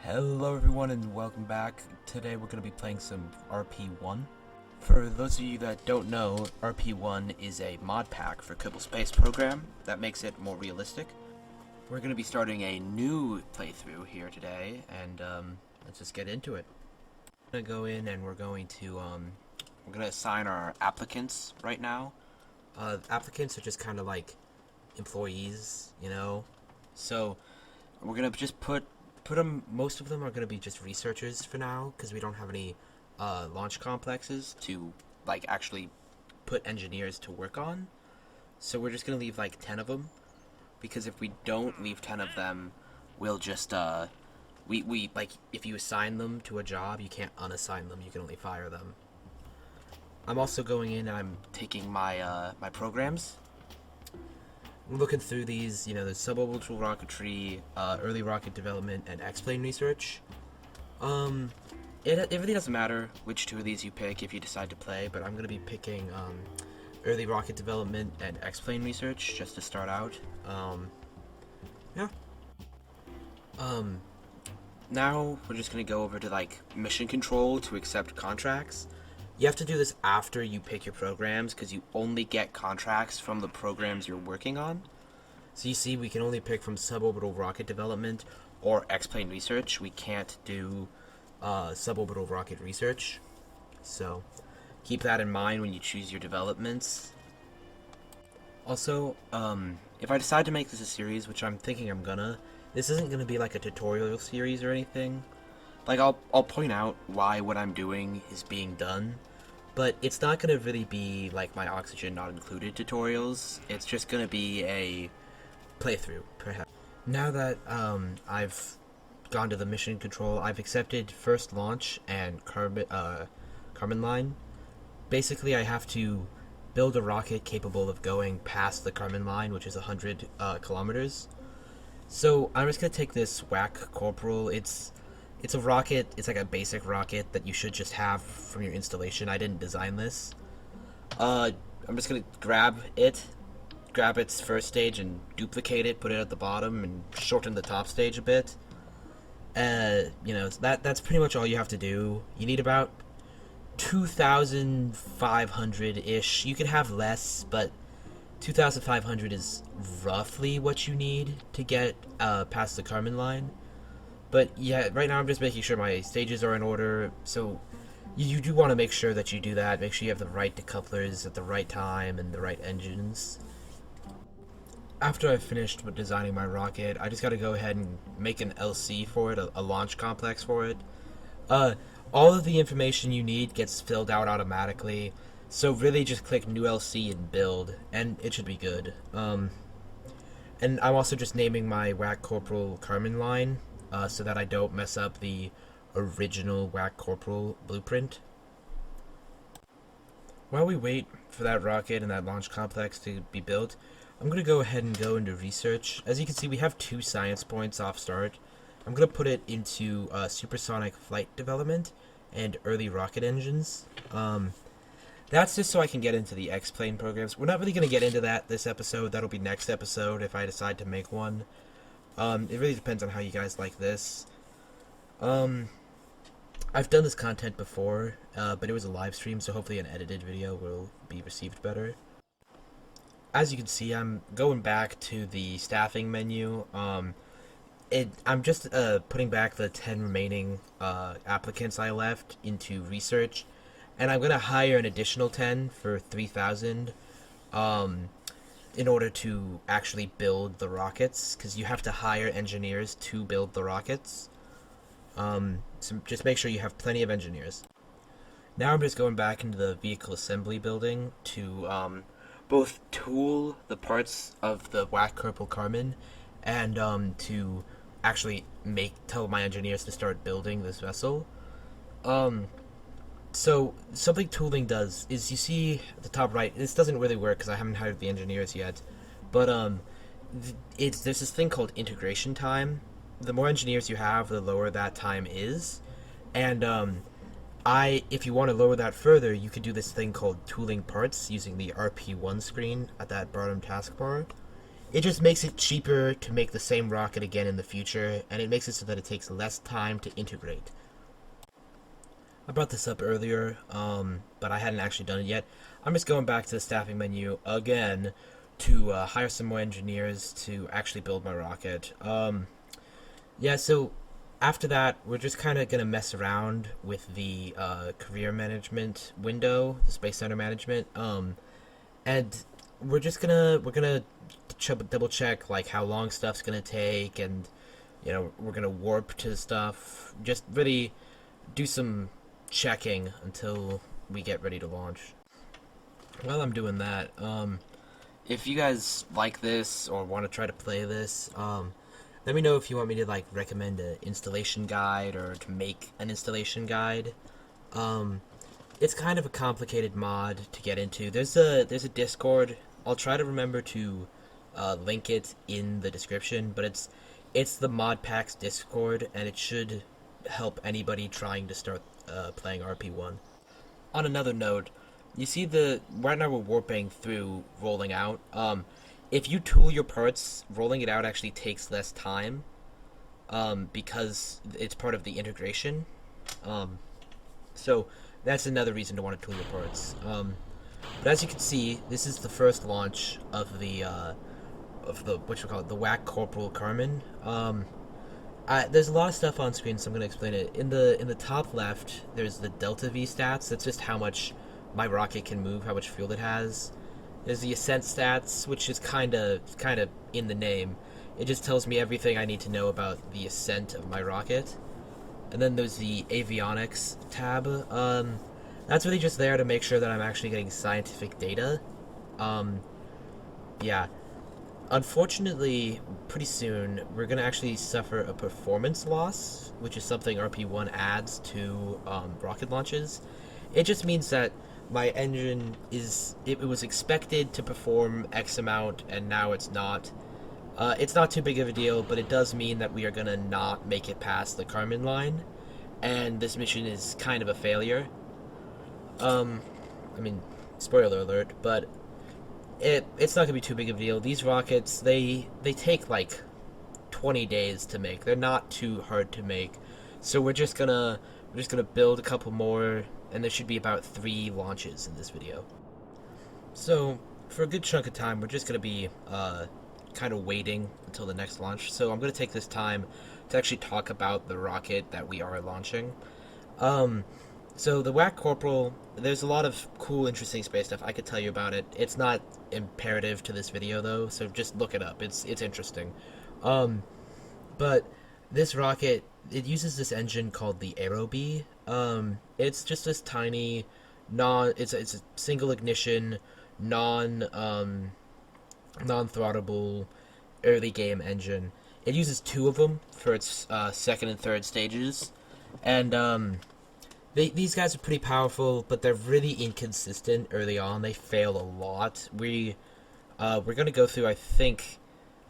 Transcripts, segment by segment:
Hello everyone and welcome back. Today we're going to be playing some rp-1. For those of you that don't know, rp-1 is a mod pack for Kerbal Space Program that makes it more realistic. We're going to be starting a new playthrough here today, and let's just get into it. We're going to go in and we're going to assign our applicants right now. Applicants are just kind of like employees, you know? So we're going to just put them, most of them are going to be just researchers for now, because we don't have any launch complexes to like actually put engineers to work on. So we're just going to leave like 10 of them, because if we don't leave 10 of them, we'll just we like, if you assign them to a job, you can't unassign them, you can only fire them. I'm also going in and I'm taking my my programs. I'm looking through these, you know, there's suborbital rocketry, early rocket development, and X-plane research. It really doesn't matter which two of these you pick if you decide to play, but I'm going to be picking early rocket development and X-plane research just to start out. Yeah. Now we're just going to go over to like mission control to accept contracts. You have to do this after you pick your programs, because you only get contracts from the programs you're working on. So you see, we can only pick from suborbital rocket development or X-plane research. We can't do suborbital rocket research. So keep that in mind when you choose your developments. Also, if I decide to make this a series, which I'm thinking I'm gonna, this isn't gonna be like a tutorial series or anything. Like, I'll point out why what I'm doing is being done, but it's not going to really be like my Oxygen Not Included tutorials. It's just going to be a playthrough, perhaps. Now that I've gone to the mission control, I've accepted first launch and Kármán line. Basically, I have to build a rocket capable of going past the Kármán line, which is 100 kilometers. So I'm just going to take this Whack Corporal. It's a rocket, it's like a basic rocket that you should just have from your installation. I didn't design this. I'm just gonna grab its first stage and duplicate it, put it at the bottom, and shorten the top stage a bit. You know, that's pretty much all you have to do. You need about 2,500-ish. You can have less, but 2,500 is roughly what you need to get past the Kármán line. But yeah, right now I'm just making sure my stages are in order, so you do want to make sure that you do that. Make sure you have the right decouplers at the right time and the right engines. After I've finished with designing my rocket, I just got to go ahead and make an LC for it, a launch complex for it. All of the information you need gets filled out automatically, so really just click New LC and Build, and it should be good. And I'm also just naming my Whack Corporal Kármán line, so that I don't mess up the original Whack Corporal blueprint. While we wait for that rocket and that launch complex to be built, I'm going to go ahead and go into research. As you can see, we have 2 science points off start. I'm going to put it into supersonic flight development and early rocket engines. That's just so I can get into the X-plane programs. We're not really going to get into that this episode. That'll be next episode if I decide to make one. It really depends on how you guys like this. I've done this content before, but it was a live stream, so hopefully an edited video will be received better. As you can see, I'm going back to the staffing menu. I'm just putting back the 10 remaining applicants I left into research, and I'm going to hire an additional 10 for 3,000. In order to actually build the rockets, because you have to hire engineers to build the rockets. So just make sure you have plenty of engineers. Now I'm just going back into the vehicle assembly building to both tool the parts of the Whack Corporal Kármán and to actually tell my engineers to start building this vessel. So, something tooling does is, you see at the top right, this doesn't really work because I haven't hired the engineers yet, but there's this thing called integration time. The more engineers you have, the lower that time is, and if you want to lower that further, you could do this thing called tooling parts using the rp-1 screen at that bottom taskbar. It just makes it cheaper to make the same rocket again in the future, and it makes it so that it takes less time to integrate. I brought this up earlier, but I hadn't actually done it yet. I'm just going back to the staffing menu again to hire some more engineers to actually build my rocket. Yeah, so after that, we're just kind of going to mess around with the career management window, the Space Center management, and we're gonna double check like how long stuff's gonna take, and we're gonna warp to stuff. Just really do some checking until we get ready to launch. While I'm doing that, if you guys like this or want to try to play this, let me know if you want me to like recommend an installation guide or to make an installation guide. It's kind of a complicated mod to get into. There's a Discord. I'll try to remember to link it in the description, but it's the Mod Packs Discord, and it should help anybody trying to start playing rp-1. On another note, you see right now we're warping through rolling out. If you tool your parts, rolling it out actually takes less time, because it's part of the integration. So that's another reason to want to tool your parts. But as you can see, this is the first launch of the what you call it, the Whack Corporal Carmen. There's a lot of stuff on screen, so I'm going to explain it. In the top left, there's the Delta V stats. That's just how much my rocket can move, how much fuel it has. There's the Ascent stats, which is kind of in the name. It just tells me everything I need to know about the ascent of my rocket. And then there's the Avionics tab. That's really just there to make sure that I'm actually getting scientific data. Yeah. Unfortunately, pretty soon, we're going to actually suffer a performance loss, which is something RP-1 adds to rocket launches. It just means that my engine it was expected to perform X amount, and now it's not. It's not too big of a deal, but it does mean that we are going to not make it past the Kármán line, and this mission is kind of a failure. I mean, spoiler alert, but it's not gonna be too big of a deal. These rockets, they take like 20 days to make. They're not too hard to make, so we're just gonna build a couple more, and there should be about 3 launches in this video. So for a good chunk of time, we're just gonna be kind of waiting until the next launch. So I'm gonna take this time to actually talk about the rocket that we are launching. So the Whack Corporal, there's a lot of cool, interesting space stuff. I could tell you about it. It's not imperative to this video, though, so just look it up. It's interesting. But this rocket, it uses this engine called the rp. It's just this tiny, it's a single ignition, non-throttable early game engine. It uses 2 of them for its second and third stages, and these guys are pretty powerful, but they're really inconsistent early on. They fail a lot. We're gonna go through, I think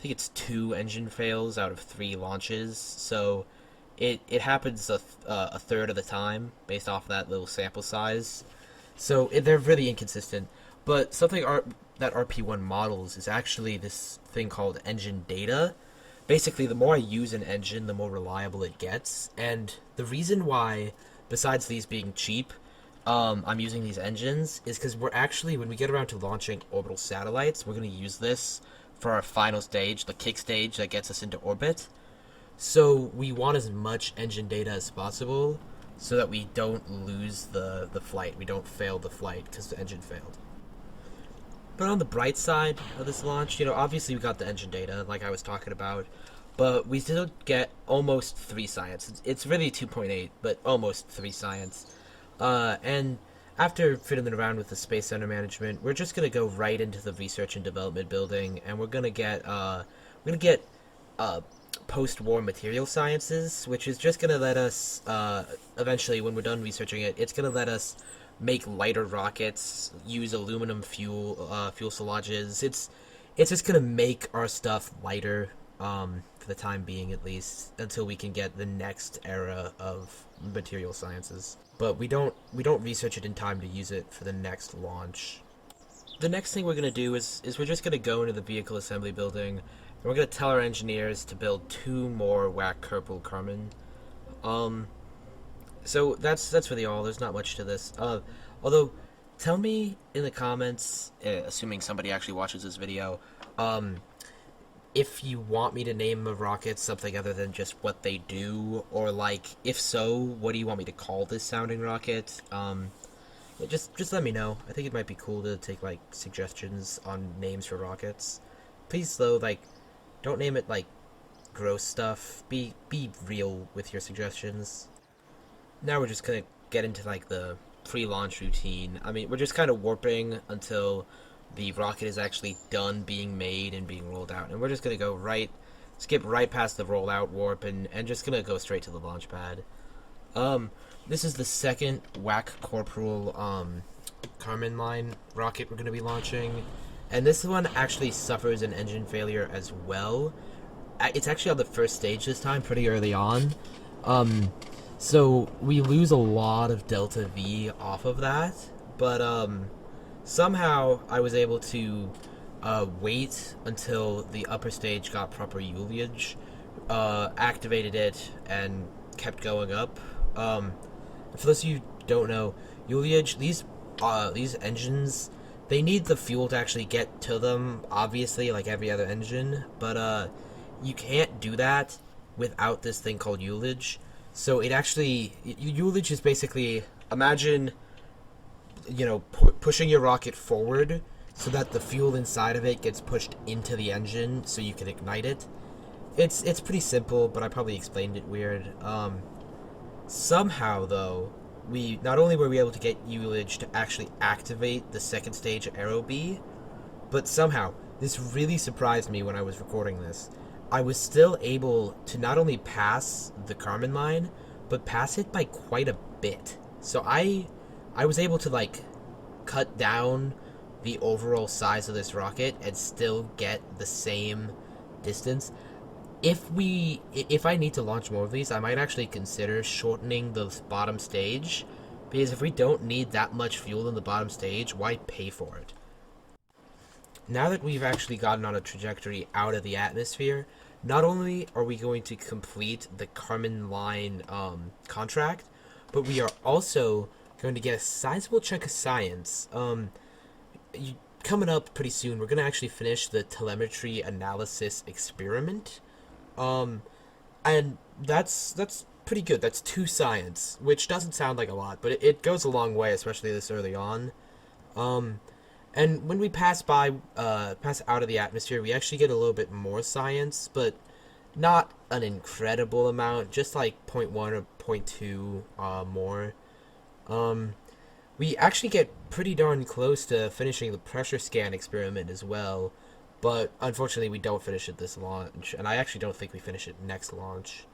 it's 2 engine fails out of 3 launches, so it happens a third of the time based off that little sample size. So they're really inconsistent. But something that RP-1 models is actually this thing called engine data. Basically, the more I use an engine, the more reliable it gets, and the reason why, besides these being cheap, I'm using these engines is because we're actually, when we get around to launching orbital satellites, we're going to use this for our final stage, the kick stage that gets us into orbit. So we want as much engine data as possible so that we don't lose the flight. We don't fail the flight because the engine failed. But on the bright side of this launch, obviously we got the engine data, like I was talking about, but we still get almost 3 science. It's really 2.8, but almost 3 science. And after fiddling around with the Space Center management, we're just gonna go right into the research and development building, and we're gonna get post-war material sciences, which is just gonna let us eventually, when we're done researching it, it's gonna let us make lighter rockets, use aluminum fuselages. It's just gonna make our stuff lighter, for the time being at least, until we can get the next era of material sciences. But we don't research it in time to use it for the next launch. the next thing we're gonna do is we're just gonna go into the vehicle assembly building, and we're gonna tell our engineers to build 2 more whack purple Carmen. Um, so that's really all. There's not much to this. Although, tell me in the comments, assuming somebody actually watches this video, um, if you want me to name a rocket something other than just what they do, or like, if so, what do you want me to call this sounding rocket? Yeah, just let me know. I think it might be cool to take like suggestions on names for rockets. Please though, like, don't name it like gross stuff. Be real with your suggestions. Now we're just gonna get into like the pre-launch routine. I mean, we're just kind of warping until the rocket is actually done being made and being rolled out, and we're just gonna skip right past the rollout warp, and just gonna go straight to the launch pad. This is the second Whack Corporal, Carmen line rocket we're going to be launching. And this one actually suffers an engine failure as well. It's actually on the first stage this time, pretty early on. So we lose a lot of Delta V off of that. But, somehow I was able to, wait until the upper stage got proper ullage, activated it, and kept going up. For those of you who don't know, ullage, these engines, they need the fuel to actually get to them, obviously, like every other engine, but, you can't do that without this thing called ullage. So it actually, ullage is basically, imagine, you know, pushing your rocket forward so that the fuel inside of it gets pushed into the engine so you can ignite it. It's pretty simple, but I probably explained it weird. Somehow, though, we not only were we able to get ullage to actually activate the second stage Aero B, but somehow, this really surprised me when I was recording this. I was still able to not only pass the Carmen line, but pass it by quite a bit. So I was able to, like, cut down the overall size of this rocket and still get the same distance. If I need to launch more of these, I might actually consider shortening the bottom stage, because if we don't need that much fuel in the bottom stage, why pay for it? Now that we've actually gotten on a trajectory out of the atmosphere, not only are we going to complete the Carmen line contract, but we are also going to get a sizable chunk of science. Coming up pretty soon, we're going to actually finish the telemetry analysis experiment. And that's pretty good. That's 2 science, which doesn't sound like a lot, but it goes a long way, especially this early on. And when we pass out of the atmosphere, we actually get a little bit more science, but not an incredible amount, just like 0.1 or 0.2 more. We actually get pretty darn close to finishing the pressure scan experiment as well, but unfortunately we don't finish it this launch, and I actually don't think we finish it next launch.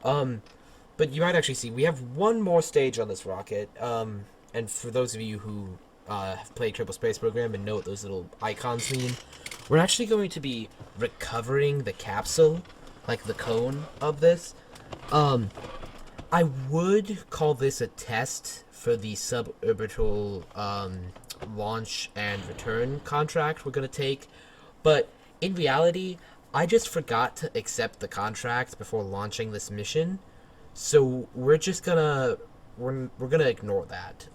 But you might actually see, we have one more stage on this rocket, and for those of you who have played Kerbal Space Program and know what those little icons mean, we're actually going to be recovering the capsule, like the cone of this. I would call this a test for the suborbital launch and return contract we're going to take, but in reality, I just forgot to accept the contract before launching this mission, so we're just gonna we're gonna ignore that.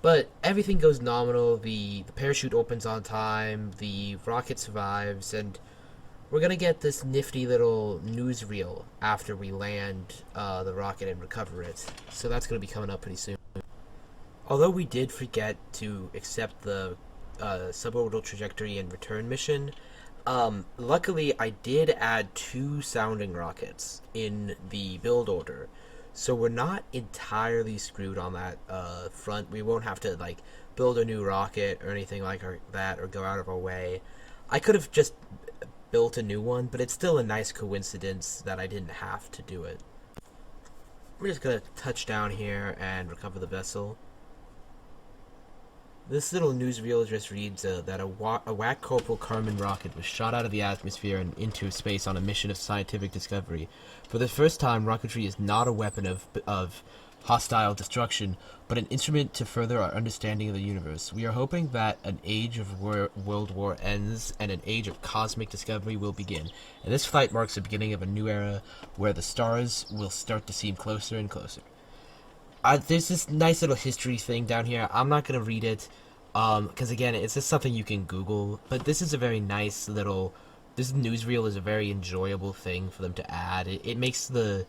But everything goes nominal. The parachute opens on time. The rocket survives, and we're gonna get this nifty little newsreel after we land the rocket and recover it. So that's gonna be coming up pretty soon. Although we did forget to accept the suborbital trajectory and return mission, luckily I did add 2 sounding rockets in the build order, so we're not entirely screwed on that front. We won't have to like build a new rocket or anything like that, or go out of our way. I could have just built a new one, but it's still a nice coincidence that I didn't have to do it. We're just gonna touch down here and recover the vessel. This little newsreel just reads that a Whack Corporal Carmen rocket was shot out of the atmosphere and into space on a mission of scientific discovery. For the first time, rocketry is not a weapon of hostile destruction, but an instrument to further our understanding of the universe. We are hoping that an age of world war ends and an age of cosmic discovery will begin. And this flight marks the beginning of a new era where the stars will start to seem closer and closer. There's this nice little history thing down here. I'm not going to read it, because again, it's just something you can Google. But this is a very nice little. This newsreel is a very enjoyable thing for them to add. It makes the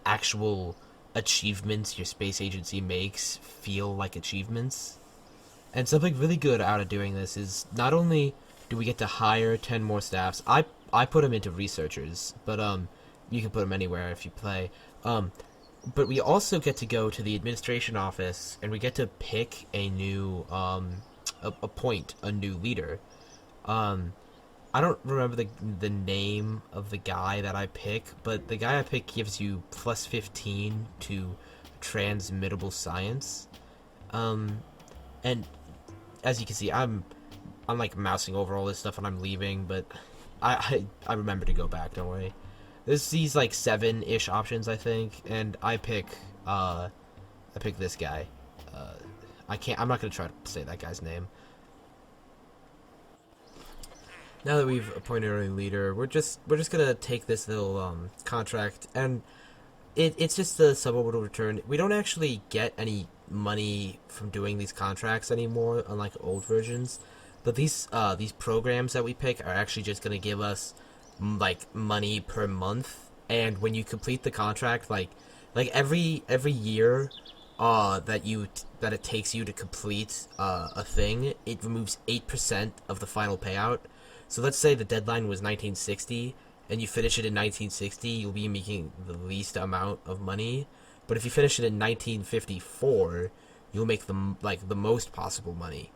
actual achievements your space agency makes feel like achievements. And something really good out of doing this is not only do we get to hire 10 more staffs. I put them into researchers, but you can put them anywhere if you play. But we also get to go to the administration office, and we get to pick a new, appoint a new leader. I don't remember the name of the guy that I pick, but the guy I pick gives you plus 15 to transmittable science. And as you can see, I'm like mousing over all this stuff and I'm leaving, but I remember to go back. Don't worry. There's these like 7-ish options, I think, and I pick this guy. I'm not gonna try to say that guy's name. Now that we've appointed our new leader, we're just gonna take this little contract, and it's just a suborbital return. We don't actually get any money from doing these contracts anymore, unlike old versions. But these programs that we pick are actually just gonna give us like money per month, and when you complete the contract, like every year that it takes you to complete a thing, it removes 8% of the final payout. So let's say the deadline was 1960, and you finish it in 1960, you'll be making the least amount of money. But if you finish it in 1954, you'll make the most possible money.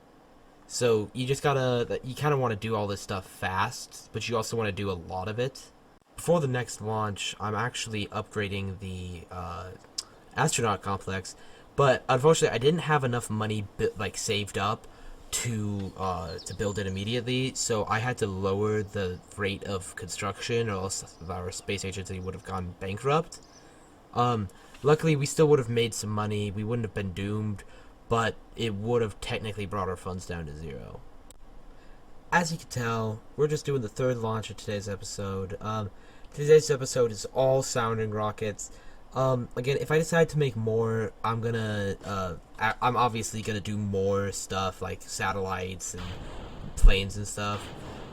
So you kind of want to do all this stuff fast, but you also want to do a lot of it. Before the next launch, I'm actually upgrading the astronaut complex, but unfortunately, I didn't have enough money saved up to build it immediately, so I had to lower the rate of construction, or else our space agency would have gone bankrupt. Luckily, we still would have made some money. We wouldn't have been doomed, but it would have technically brought our funds down to 0. As you can tell, we're just doing the 3rd launch of today's episode. Today's episode is all sounding rockets. Again, if I decide to make more, I'm obviously gonna do more stuff like satellites and planes and stuff.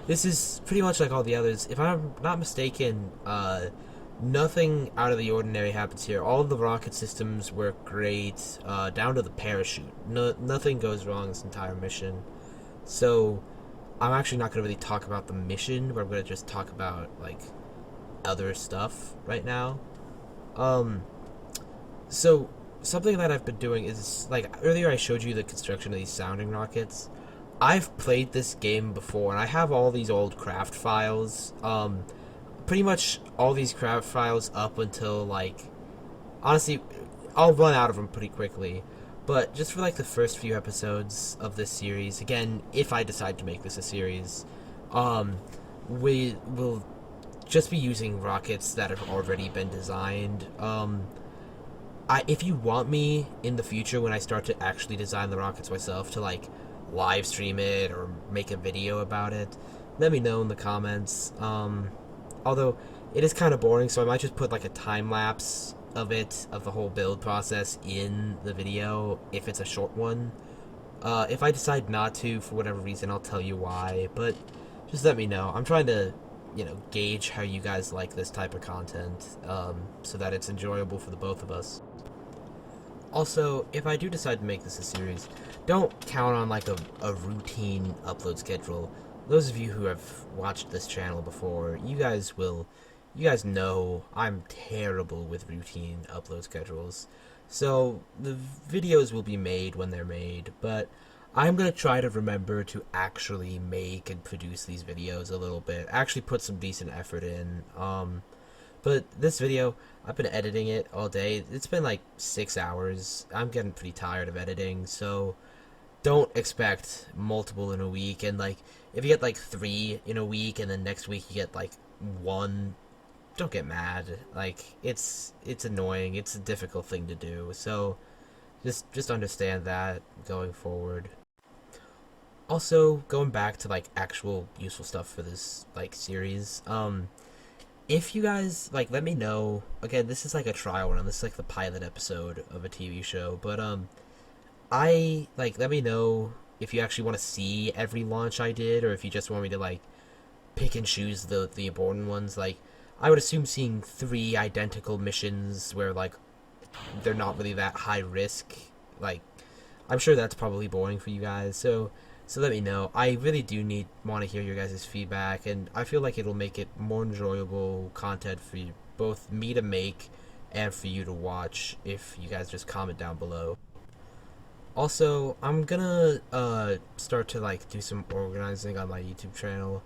This is pretty much like all the others. If I'm not mistaken, nothing out of the ordinary happens here. All of the rocket systems work great, down to the parachute. Nothing goes wrong this entire mission. So, I'm actually not gonna really talk about the mission, but I'm gonna just talk about like other stuff right now. So something that I've been doing is, like, earlier I showed you the construction of these sounding rockets. I've played this game before, and I have all these old craft files. Pretty much all these craft files up until, like, honestly, I'll run out of them pretty quickly. But just for, like, the first few episodes of this series, again, if I decide to make this a series, we will just be using rockets that have already been designed. If you want me in the future, when I start to actually design the rockets myself, to like live stream it or make a video about it, let me know in the comments. Although it is kind of boring, so I might just put like a time lapse of the whole build process in the video if it's a short one. If I decide not to for whatever reason, I'll tell you why, but just let me know. I'm trying to gauge how you guys like this type of content, so that it's enjoyable for the both of us. Also, if I do decide to make this a series, don't count on like a routine upload schedule. Those of you who have watched this channel before, you guys know I'm terrible with routine upload schedules. So the videos will be made when they're made, but I'm going to try to remember to actually make and produce these videos a little bit. Actually put some decent effort in. But this video, I've been editing it all day. It's been like 6 hours. I'm getting pretty tired of editing, so don't expect multiple in a week. And like, if you get like 3 in a week and then next week you get like 1 don't get mad. Like, it's annoying. It's a difficult thing to do. So just understand that going forward. Also, going back to like actual useful stuff for this like series, if you guys like, let me know. Again, this is like a trial run. This is like the pilot episode of a TV show, but I like, let me know if you actually want to see every launch I did, or if you just want me to like pick and choose the important ones. Like, I would assume seeing 3 identical missions where like they're not really that high risk. Like, I'm sure that's probably boring for you guys. So let me know. I really do want to hear your guys' feedback, and I feel like it'll make it more enjoyable content for you, both me to make and for you to watch if you guys just comment down below. Also, I'm gonna start to like do some organizing on my YouTube channel.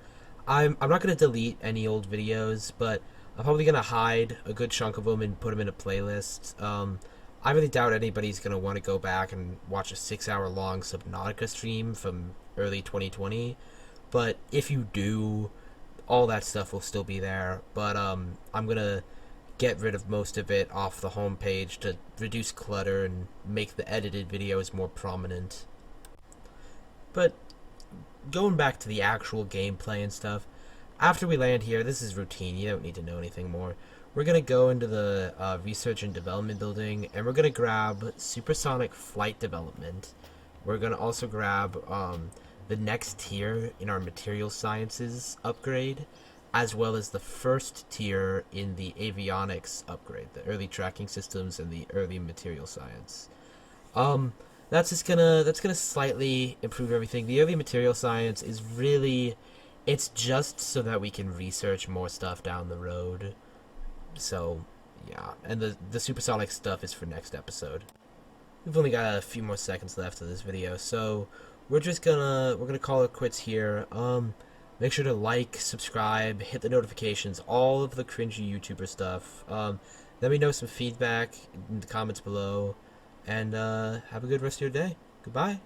I'm not gonna delete any old videos, but I'm probably gonna hide a good chunk of them and put them in a playlist. I really doubt anybody's gonna want to go back and watch a 6-hour long Subnautica stream from early 2020. But if you do, all that stuff will still be there. But I'm gonna get rid of most of it off the homepage to reduce clutter and make the edited videos more prominent. But going back to the actual gameplay and stuff, after we land here, this is routine. You don't need to know anything more. We're going to go into the research and development building, and we're going to grab supersonic flight development. We're going to also grab the next tier in our material sciences upgrade, as well as the first tier in the avionics upgrade, the early tracking systems and the early material science. That's gonna slightly improve everything. The early material science is really, it's just so that we can research more stuff down the road. So yeah, and the supersonic stuff is for next episode. We've only got a few more seconds left of this video, so we're gonna call it quits here. Make sure to like, subscribe, hit the notifications, all of the cringy YouTuber stuff. Let me know some feedback in the comments below, and have a good rest of your day. Goodbye.